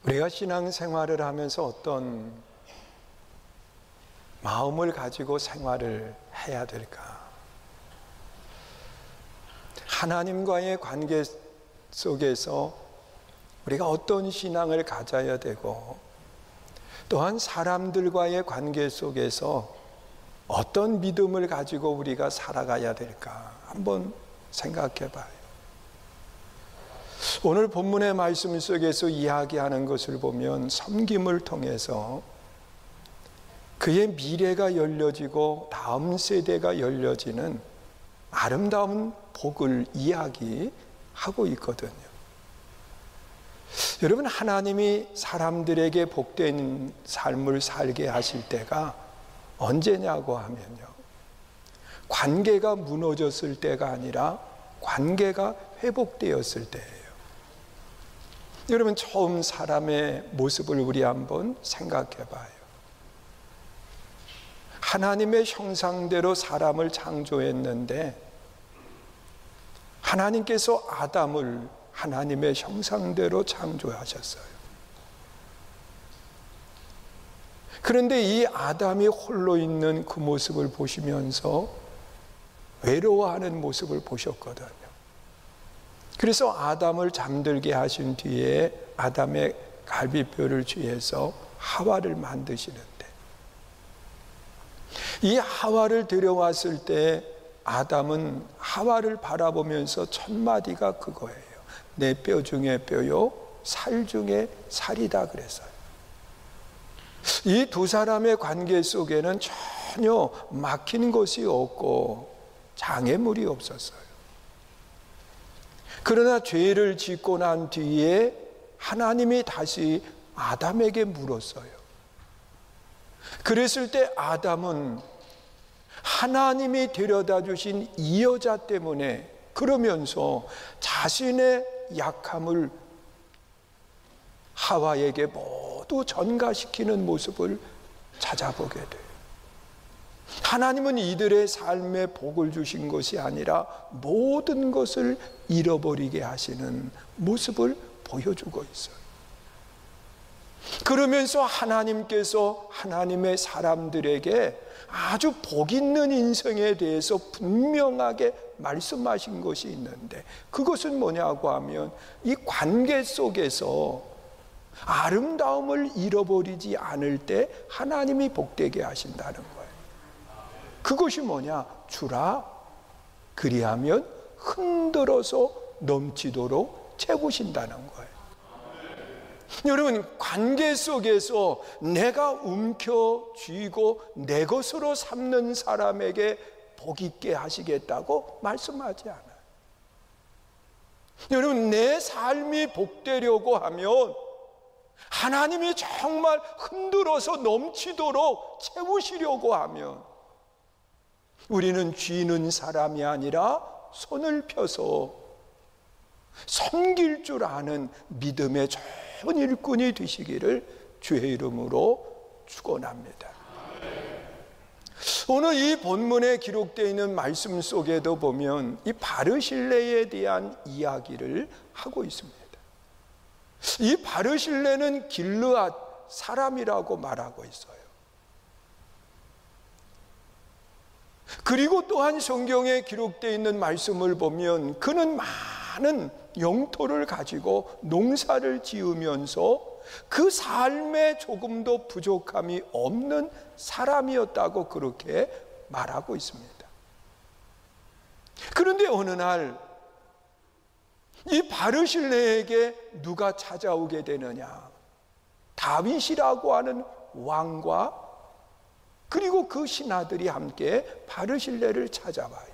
우리가 신앙생활을 하면서 어떤 마음을 가지고 생활을 해야 될까? 하나님과의 관계 속에서 우리가 어떤 신앙을 가져야 되고, 또한 사람들과의 관계 속에서 어떤 믿음을 가지고 우리가 살아가야 될까? 한번 생각해 봐요. 오늘 본문의 말씀 속에서 이야기하는 것을 보면 섬김을 통해서 그의 미래가 열려지고 다음 세대가 열려지는 아름다운 복을 이야기하고 있거든요. 여러분, 하나님이 사람들에게 복된 삶을 살게 하실 때가 언제냐고 하면요, 관계가 무너졌을 때가 아니라 관계가 회복되었을 때예요. 여러분, 처음 사람의 모습을 우리 한번 생각해 봐요. 하나님의 형상대로 사람을 창조했는데 하나님께서 아담을 하나님의 형상대로 창조하셨어요. 그런데 이 아담이 홀로 있는 그 모습을 보시면서 외로워하는 모습을 보셨거든요. 그래서 아담을 잠들게 하신 뒤에 아담의 갈비뼈를 취해서 하와를 만드시는데, 이 하와를 데려왔을 때 아담은 하와를 바라보면서 첫 마디가 그거예요. 내 뼈 중에 뼈요, 살 중에 살이다 그랬어요. 이 두 사람의 관계 속에는 전혀 막힌 것이 없고 장애물이 없었어요. 그러나 죄를 짓고 난 뒤에 하나님이 다시 아담에게 물었어요. 그랬을 때 아담은 하나님이 데려다 주신 이 여자 때문에, 그러면서 자신의 약함을 하와에게 모두 전가시키는 모습을 찾아보게 돼요. 하나님은 이들의 삶에 복을 주신 것이 아니라 모든 것을 잃어버리게 하시는 모습을 보여주고 있어요. 그러면서 하나님께서 하나님의 사람들에게 아주 복 있는 인생에 대해서 분명하게 말씀하신 것이 있는데, 그것은 뭐냐고 하면 이 관계 속에서 아름다움을 잃어버리지 않을 때 하나님이 복되게 하신다는 거예요. 그것이 뭐냐? 주라, 그리하면 흔들어서 넘치도록 채우신다는 거예요. 여러분, 관계 속에서 내가 움켜쥐고 내 것으로 삼는 사람에게 복 있게 하시겠다고 말씀하지 않아요. 여러분, 내 삶이 복되려고 하면 하나님이 정말 흔들어서 넘치도록 채우시려고 하면 우리는 쥐는 사람이 아니라 손을 펴서 섬길 줄 아는 믿음의 좋은 일꾼이 되시기를 주의 이름으로 축원합니다. 오늘 이 본문에 기록되어 있는 말씀 속에도 보면 이 바르실레에 대한 이야기를 하고 있습니다. 이 바르실레는 길르앗 사람이라고 말하고 있어요. 그리고 또한 성경에 기록되어 있는 말씀을 보면 그는 많은 영토를 가지고 농사를 지으면서 그 삶에 조금도 부족함이 없는 사람이었다고 그렇게 말하고 있습니다. 그런데 어느 날 이 바르실레에게 누가 찾아오게 되느냐? 다윗이라고 하는 왕과 그리고 그 신하들이 함께 바르실레를 찾아와요.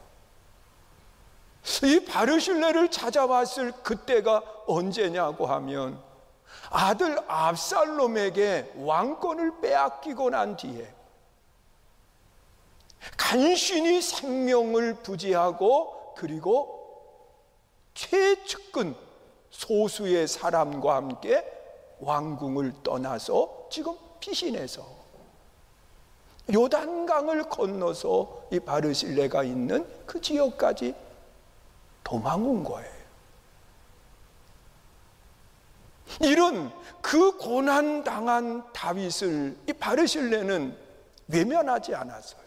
이 바르실레를 찾아왔을 그때가 언제냐고 하면 아들 압살롬에게 왕권을 빼앗기고 난 뒤에 간신히 생명을 부지하고 그리고 최측근 소수의 사람과 함께 왕궁을 떠나서 지금 피신해서 요단강을 건너서 이 바르실레가 있는 그 지역까지 도망 온 거예요. 이런 그 고난당한 다윗을 이 바르실레는 외면하지 않았어요.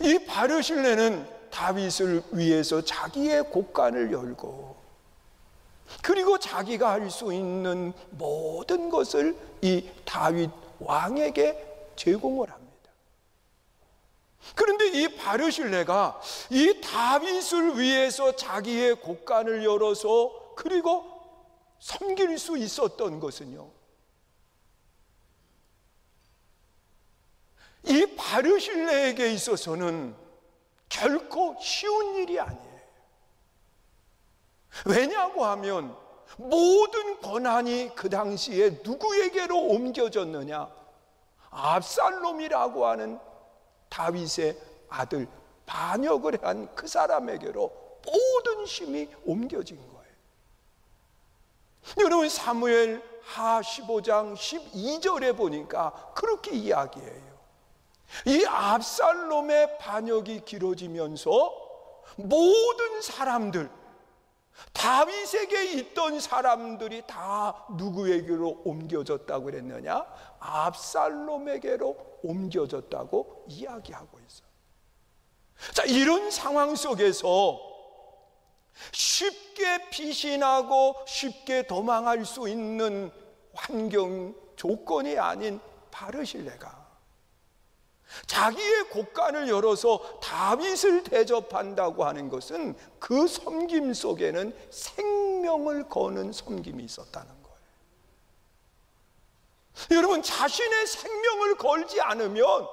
이 바르실레는 다윗을 위해서 자기의 곳간을 열고, 그리고 자기가 할 수 있는 모든 것을 이 다윗 왕에게 제공을 합니다. 그런데 이 바르실레가 이 다윗을 위해서 자기의 곳간을 열어서 그리고 섬길 수 있었던 것은요, 이 바르실레에게 있어서는 결코 쉬운 일이 아니에요. 왜냐고 하면 모든 권한이 그 당시에 누구에게로 옮겨졌느냐? 압살롬이라고 하는 다윗의 아들, 반역을 한 그 사람에게로 모든 힘이 옮겨진 거예요. 여러분, 사무엘 하 15장 12절에 보니까 그렇게 이야기해요. 이 압살롬의 반역이 길어지면서 모든 사람들, 다윗에게 있던 사람들이 다 누구에게로 옮겨졌다고 그랬느냐? 압살롬에게로 옮겨졌다고 이야기하고 있어요. 자, 이런 상황 속에서 쉽게 피신하고 쉽게 도망할 수 있는 환경 조건이 아닌 바르실레가 자기의 곳간을 열어서 다윗을 대접한다고 하는 것은 그 섬김 속에는 생명을 거는 섬김이 있었다는 거예요. 여러분, 자신의 생명을 걸지 않으면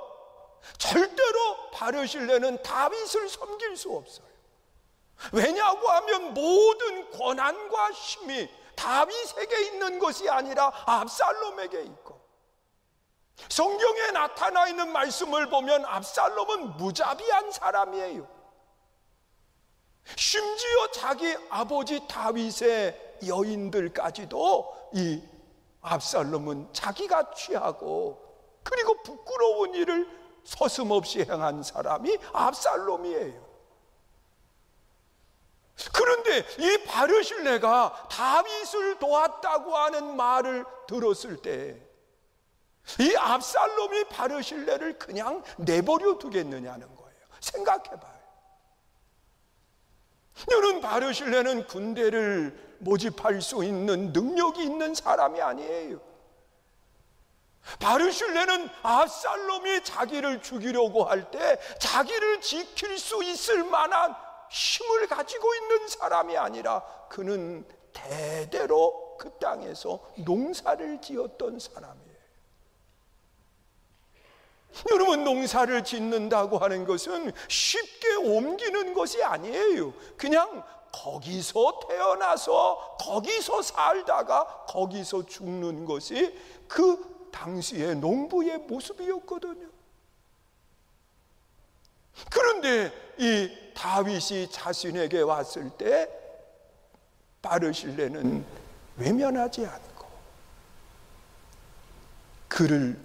절대로 바르실레는 다윗을 섬길 수 없어요. 왜냐고 하면 모든 권한과 힘이 다윗에게 있는 것이 아니라 압살롬에게 있고, 성경에 나타나 있는 말씀을 보면 압살롬은 무자비한 사람이에요. 심지어 자기 아버지 다윗의 여인들까지도 이 압살롬은 자기가 취하고 그리고 부끄러운 일을 서슴없이 행한 사람이 압살롬이에요. 그런데 이 바르실레가 다윗을 도왔다고 하는 말을 들었을 때 이 압살롬이 바르실레를 그냥 내버려 두겠느냐는 거예요. 생각해봐요. 여러분, 바르실레는 군대를 모집할 수 있는 능력이 있는 사람이 아니에요. 바르실레는 압살롬이 자기를 죽이려고 할 때 자기를 지킬 수 있을 만한 힘을 가지고 있는 사람이 아니라 그는 대대로 그 땅에서 농사를 지었던 사람이에요. 여러분, 농사를 짓는다고 하는 것은 쉽게 옮기는 것이 아니에요. 그냥 거기서 태어나서 거기서 살다가 거기서 죽는 것이 그 당시의 농부의 모습이었거든요. 그런데 이 다윗이 자신에게 왔을 때 바르실레는 외면하지 않고 그를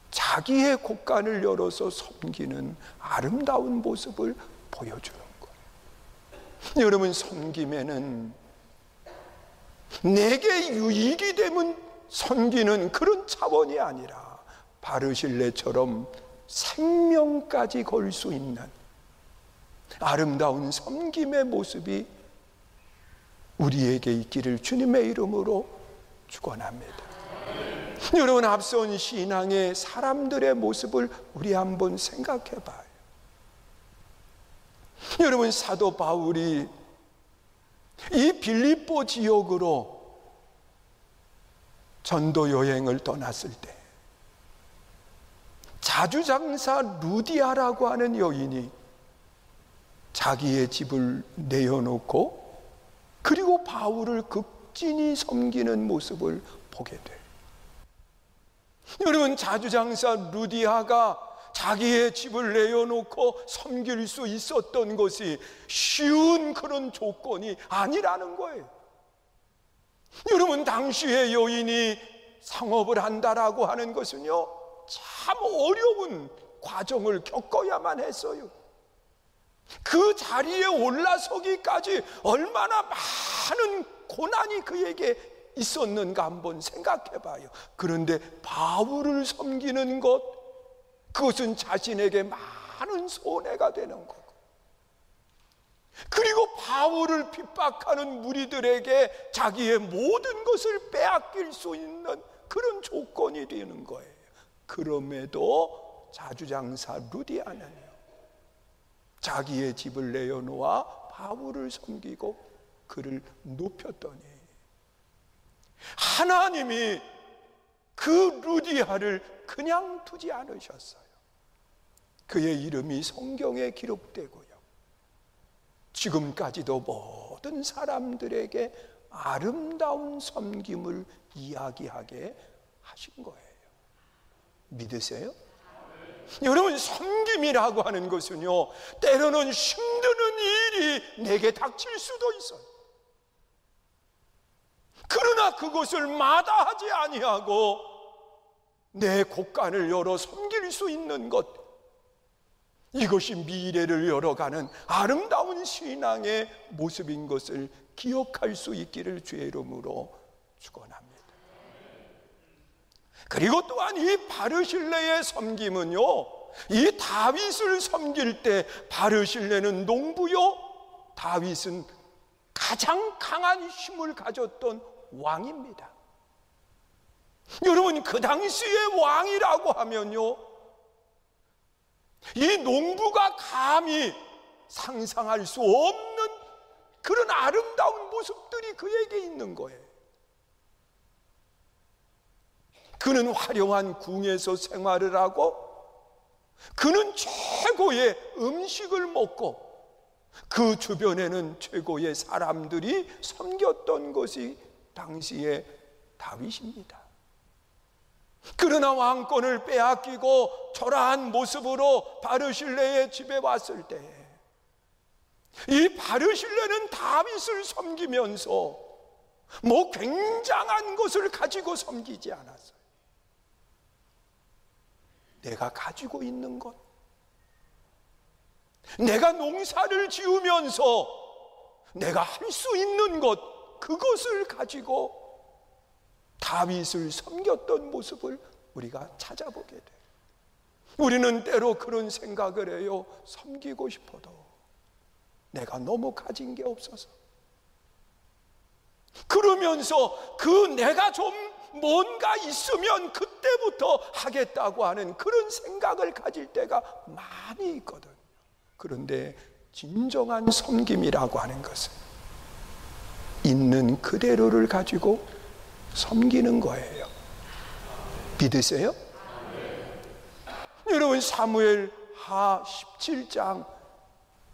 자기의 곳간을 열어서 섬기는 아름다운 모습을 보여주는 거예요. 여러분, 섬김에는 내게 유익이 되면 섬기는 그런 차원이 아니라 바르실레처럼 생명까지 걸 수 있는 아름다운 섬김의 모습이 우리에게 있기를 주님의 이름으로 축원합니다. 여러분, 앞선 신앙의 사람들의 모습을 우리 한번 생각해 봐요. 여러분, 사도 바울이 이 빌립보 지역으로 전도 여행을 떠났을 때 자주장사 루디아라고 하는 여인이 자기의 집을 내어놓고 그리고 바울을 극진히 섬기는 모습을 보게 돼요. 여러분, 자주장사 루디아가 자기의 집을 내어놓고 섬길 수 있었던 것이 쉬운 그런 조건이 아니라는 거예요. 여러분, 당시의 여인이 상업을 한다라고 하는 것은요, 참 어려운 과정을 겪어야만 했어요. 그 자리에 올라서기까지 얼마나 많은 고난이 그에게 있었는가 한번 생각해 봐요. 그런데 바울을 섬기는 것, 그것은 자신에게 많은 손해가 되는 거고, 그리고 바울을 핍박하는 무리들에게 자기의 모든 것을 빼앗길 수 있는 그런 조건이 되는 거예요. 그럼에도 자주장사 루디아는요, 자기의 집을 내어놓아 바울을 섬기고 그를 높였더니 하나님이 그 루디아를 그냥 두지 않으셨어요. 그의 이름이 성경에 기록되고요, 지금까지도 모든 사람들에게 아름다운 섬김을 이야기하게 하신 거예요. 믿으세요? 여러분, 섬김이라고 하는 것은요, 때로는 힘드는 일이 내게 닥칠 수도 있어요. 그러나 그것을 마다하지 아니하고 내 곳간을 열어 섬길 수 있는 것, 이것이 미래를 열어가는 아름다운 신앙의 모습인 것을 기억할 수 있기를 주의 이름으로 축원합니다. 그리고 또한 이 바르실레의 섬김은요, 이 다윗을 섬길 때 바르실레는 농부요, 다윗은 가장 강한 힘을 가졌던 왕입니다. 여러분, 그 당시의 왕이라고 하면요, 이 농부가 감히 상상할 수 없는 그런 아름다운 모습들이 그에게 있는 거예요. 그는 화려한 궁에서 생활을 하고, 그는 최고의 음식을 먹고, 그 주변에는 최고의 사람들이 섬겼던 것이 당시의 다윗입니다. 그러나 왕권을 빼앗기고 초라한 모습으로 바르실레의 집에 왔을 때, 이 바르실레는 다윗을 섬기면서 뭐 굉장한 것을 가지고 섬기지 않았어요. 내가 가지고 있는 것, 내가 농사를 지으면서 내가 할 수 있는 것, 그것을 가지고 다윗을 섬겼던 모습을 우리가 찾아보게 돼요. 우리는 때로 그런 생각을 해요. 섬기고 싶어도 내가 너무 가진 게 없어서, 그러면서 그 내가 좀 뭔가 있으면 그때부터 하겠다고 하는 그런 생각을 가질 때가 많이 있거든요. 그런데 진정한 섬김이라고 하는 것은 있는 그대로를 가지고 섬기는 거예요. 믿으세요? 여러분, 사무엘 하 17장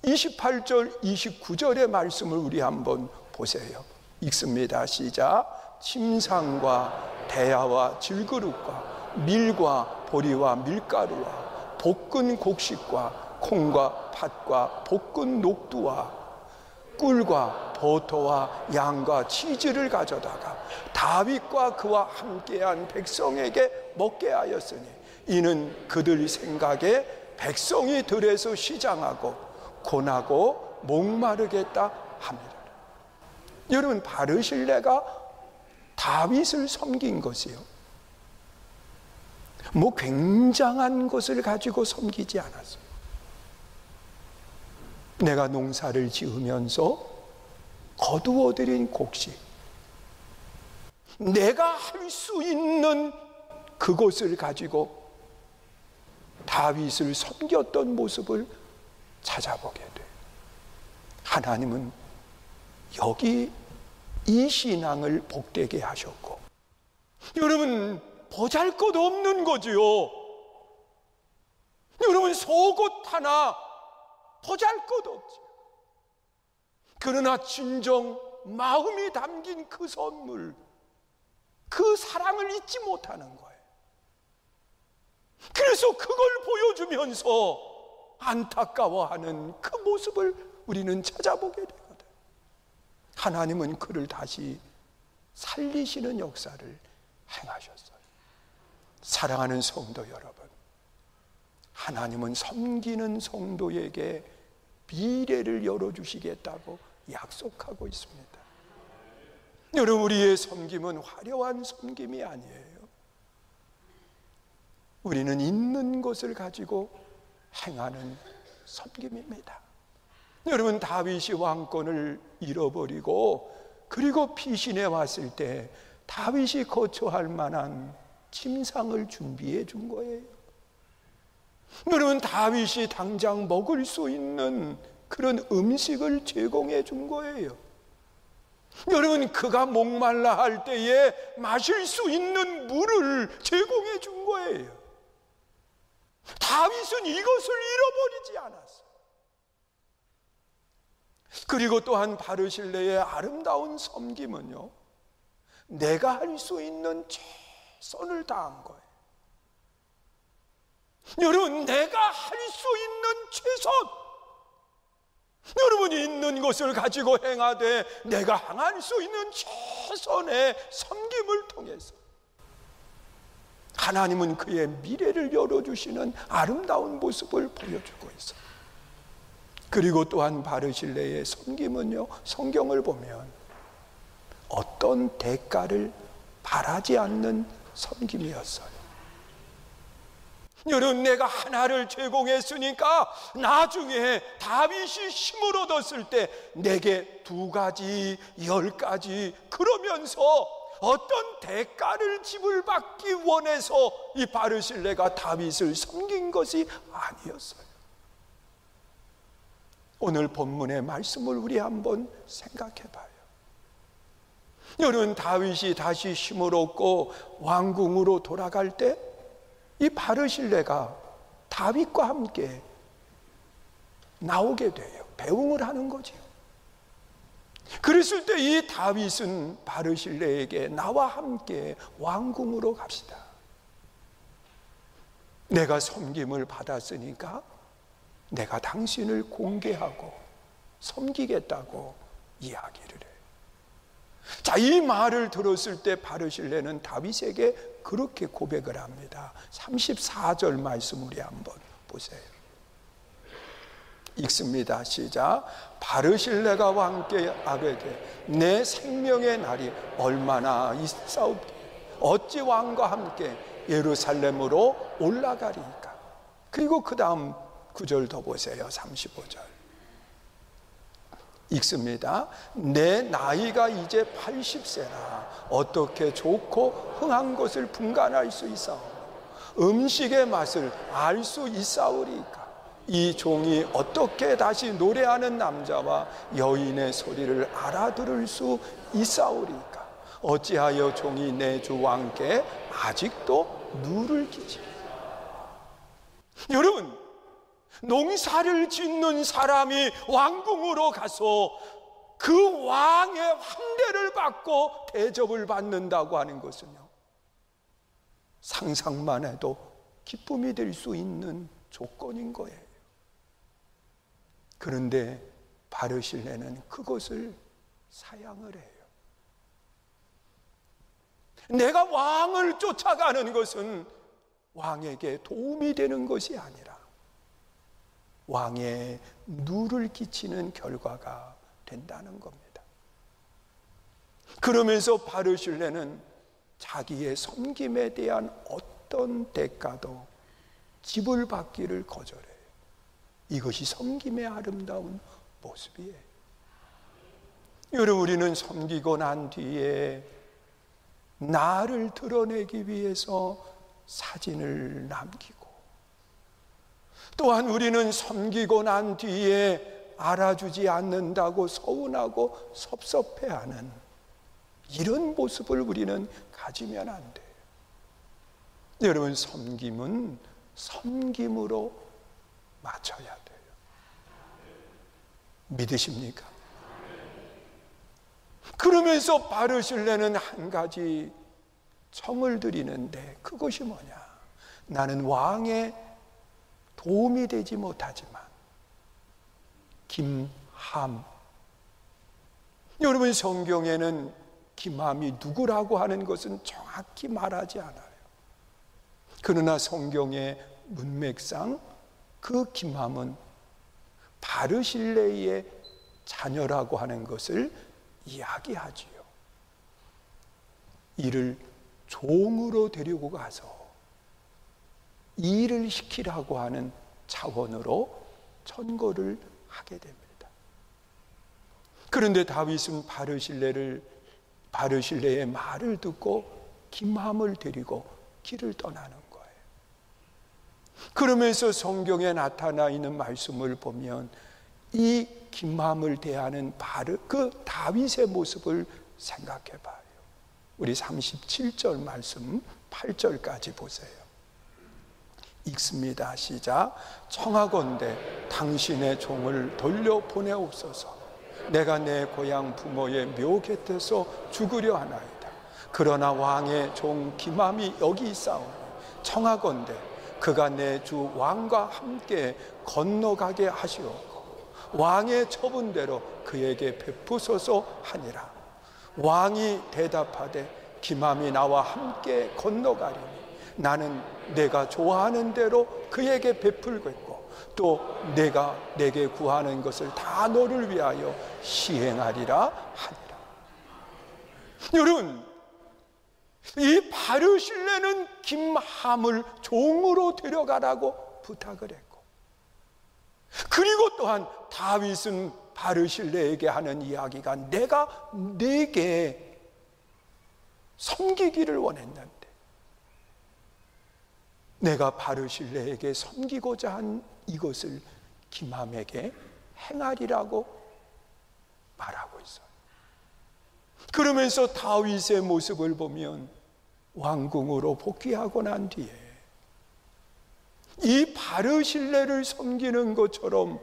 28절 29절의 말씀을 우리 한번 보세요. 읽습니다. 시작. 침상과 대야와 질그릇과 밀과 보리와 밀가루와 볶은 곡식과 콩과 팥과 볶은 녹두와 꿀과 버터와 양과 치즈를 가져다가 다윗과 그와 함께한 백성에게 먹게 하였으니 이는 그들 생각에 백성이 들에서 시장하고 고나고 목마르겠다 함이라. 여러분, 바르실레가 다윗을 섬긴 것이요, 뭐 굉장한 것을 가지고 섬기지 않았어요. 내가 농사를 지으면서 거두어들인 곡식, 내가 할 수 있는 그것을 가지고 다윗을 섬겼던 모습을 찾아보게 돼요. 하나님은 여기 이 신앙을 복되게 하셨고, 여러분, 보잘것없는 거지요. 여러분, 속옷 하나 보잘것없지. 그러나 진정 마음이 담긴 그 선물, 그 사랑을 잊지 못하는 거예요. 그래서 그걸 보여주면서 안타까워하는 그 모습을 우리는 찾아보게 되거든. 하나님은 그를 다시 살리시는 역사를 행하셨어요. 사랑하는 성도 여러분, 하나님은 섬기는 성도에게 미래를 열어주시겠다고 약속하고 있습니다. 여러분, 우리의 섬김은 화려한 섬김이 아니에요. 우리는 있는 것을 가지고 행하는 섬김입니다. 여러분, 다윗이 왕권을 잃어버리고 그리고 피신해 왔을 때 다윗이 거처할 만한 침상을 준비해 준 거예요. 여러분, 다윗이 당장 먹을 수 있는 그런 음식을 제공해 준 거예요. 여러분, 그가 목말라 할 때에 마실 수 있는 물을 제공해 준 거예요. 다윗은 이것을 잃어버리지 않았어요. 그리고 또한 바르실레의 아름다운 섬김은요, 내가 할 수 있는 최선을 다한 거예요. 여러분, 내가 할 수 있는 최선, 여러분이 있는 것을 가지고 행하되 내가 행할 수 있는 최선의 섬김을 통해서 하나님은 그의 미래를 열어주시는 아름다운 모습을 보여주고 있어요. 그리고 또한 바르실레의 섬김은요, 성경을 보면 어떤 대가를 바라지 않는 섬김이었어요. 여러분, 내가 하나를 제공했으니까 나중에 다윗이 힘을 얻었을 때 내게 2가지, 10가지, 그러면서 어떤 대가를 지불받기 원해서 이 바르실레가 다윗을 섬긴 것이 아니었어요. 오늘 본문의 말씀을 우리 한번 생각해 봐요. 여러분, 다윗이 다시 힘을 얻고 왕궁으로 돌아갈 때 이 바르실레가 다윗과 함께 나오게 돼요. 배웅을 하는 거죠. 그랬을 때 이 다윗은 바르실레에게 나와 함께 왕궁으로 갑시다. 내가 섬김을 받았으니까 내가 당신을 공개하고 섬기겠다고 이야기를 해요. 자, 이 말을 들었을 때 바르실레는 다윗에게 그렇게 고백을 합니다. 34절 말씀 우리 한번 보세요. 읽습니다. 시작. 바르실레가 왕께 아뢰되 내 생명의 날이 얼마나 있사옵되 어찌 왕과 함께 예루살렘으로 올라가리이까. 그리고 그 다음 9절 더 보세요. 35절 읽습니다. 내 나이가 이제 80세라 어떻게 좋고 흥한 것을 분간할 수 있사오. 음식의 맛을 알 수 있사오리까. 이 종이 어떻게 다시 노래하는 남자와 여인의 소리를 알아들을 수 있사오리까. 어찌하여 종이 내 주 왕께 아직도 누를 끼지. 여러분, 농사를 짓는 사람이 왕궁으로 가서 그 왕의 환대를 받고 대접을 받는다고 하는 것은요, 상상만 해도 기쁨이 될 수 있는 조건인 거예요. 그런데 바르실레는 그것을 사양을 해요. 내가 왕을 쫓아가는 것은 왕에게 도움이 되는 것이 아니라 왕의 누를 끼치는 결과가 된다는 겁니다. 그러면서 바르실레는 자기의 섬김에 대한 어떤 대가도 지불받기를 거절해요. 이것이 섬김의 아름다운 모습이에요. 여러분, 우리는 섬기고 난 뒤에 나를 드러내기 위해서 사진을 남기고, 또한 우리는 섬기고 난 뒤에 알아주지 않는다고 서운하고 섭섭해하는 이런 모습을 우리는 가지면 안 돼요. 여러분, 섬김은 섬김으로 맞춰야 돼요. 믿으십니까? 그러면서 바르실레는 한 가지 청을 드리는데, 그것이 뭐냐? 나는 왕의 도움이 되지 못하지만 김함, 여러분, 성경에는 김함이 누구라고 하는 것은 정확히 말하지 않아요. 그러나 성경의 문맥상 그 김함은 바르실레의 자녀라고 하는 것을 이야기하지요. 이를 종으로 데리고 가서 일을 시키라고 하는 차원으로 천거를 하게 됩니다. 그런데 다윗은 바르실레의 말을 듣고 김함을 데리고 길을 떠나는 거예요. 그러면서 성경에 나타나 있는 말씀을 보면 이 김함을 대하는 그 다윗의 모습을 생각해 봐요. 우리 37절 말씀 8절까지 보세요. 읽습니다. 시작. 청하건대 당신의 종을 돌려보내옵소서. 내가 내 고향 부모의 묘 곁에서 죽으려 하나이다. 그러나 왕의 종 김함이 여기 있사오니 청하건대 그가 내 주 왕과 함께 건너가게 하시옵고 왕의 처분대로 그에게 베푸소서 하니라. 왕이 대답하되 김함이 나와 함께 건너가리니 나는 내가 좋아하는 대로 그에게 베풀겠고 또 내가 내게 구하는 것을 다 너를 위하여 시행하리라 하니라. 여러분, 이 바르실레는 김함을 종으로 데려가라고 부탁을 했고, 그리고 또한 다윗은 바르실레에게 하는 이야기가 내가 네게 섬기기를 원했는데 내가 바르실레에게 섬기고자 한 이것을 김함에게 행하리라고 말하고 있어요. 그러면서 다윗의 모습을 보면 왕궁으로 복귀하고 난 뒤에 이 바르실레를 섬기는 것처럼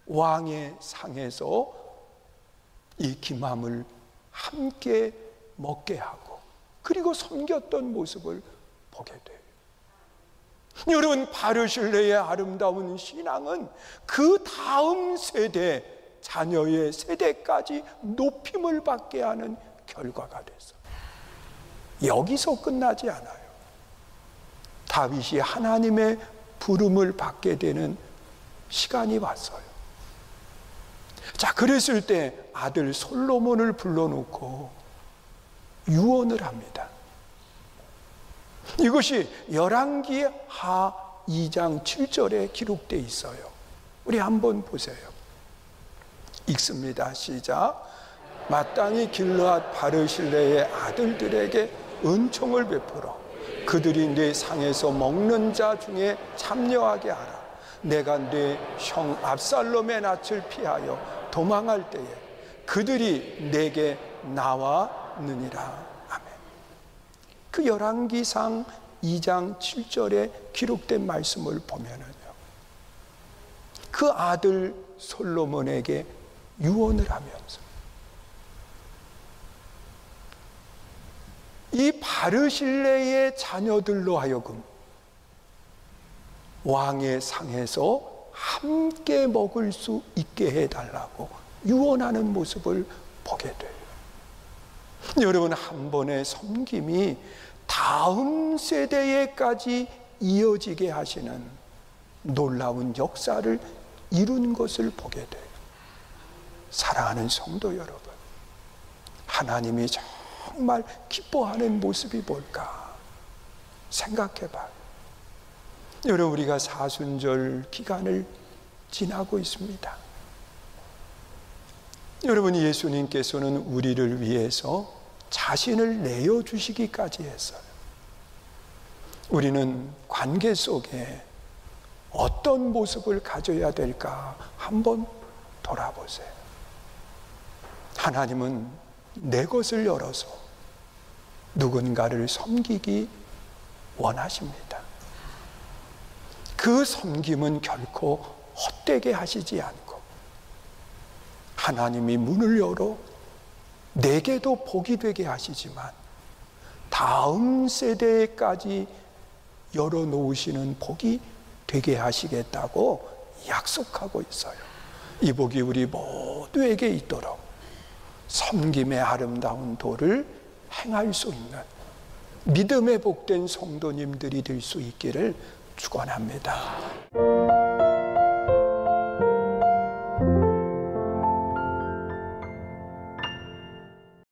왕의 상에서 이 김함을 함께 먹게 하고 그리고 섬겼던 모습을 보게 돼요. 여러분, 바르실레의 아름다운 신앙은 그 다음 세대, 자녀의 세대까지 높임을 받게 하는 결과가 됐어요. 여기서 끝나지 않아요. 다윗이 하나님의 부름을 받게 되는 시간이 왔어요. 자, 그랬을 때 아들 솔로몬을 불러놓고 유언을 합니다. 이것이 열왕기 하 2장 7절에 기록되어 있어요. 우리 한번 보세요. 읽습니다. 시작. 마땅히 길르앗 바르실레의 아들들에게 은총을 베풀어 그들이 내 상에서 먹는 자 중에 참여하게 하라. 내가 내 형 압살롬의 낯을 피하여 도망할 때에 그들이 내게 나왔느니라. 그 열왕기상 2장 7절에 기록된 말씀을 보면은요, 그 아들 솔로몬에게 유언을 하면서 이 바르실레의 자녀들로 하여금 왕의 상에서 함께 먹을 수 있게 해달라고 유언하는 모습을 보게 돼요. 여러분, 한 번의 섬김이 다음 세대에까지 이어지게 하시는 놀라운 역사를 이룬 것을 보게 돼요. 사랑하는 성도 여러분, 하나님이 정말 기뻐하는 모습이 뭘까 생각해 봐요. 여러분, 우리가 사순절 기간을 지나고 있습니다. 여러분, 예수님께서는 우리를 위해서 자신을 내어주시기까지 했어요. 우리는 관계 속에 어떤 모습을 가져야 될까 한번 돌아보세요. 하나님은 내 것을 열어서 누군가를 섬기기 원하십니다. 그 섬김은 결코 헛되게 하시지 않고 하나님이 문을 열어 내게도 복이 되게 하시지만 다음 세대까지 열어놓으시는 복이 되게 하시겠다고 약속하고 있어요. 이 복이 우리 모두에게 있도록 섬김의 아름다운 도를 행할 수 있는 믿음의 복된 성도님들이 될 수 있기를 축원합니다.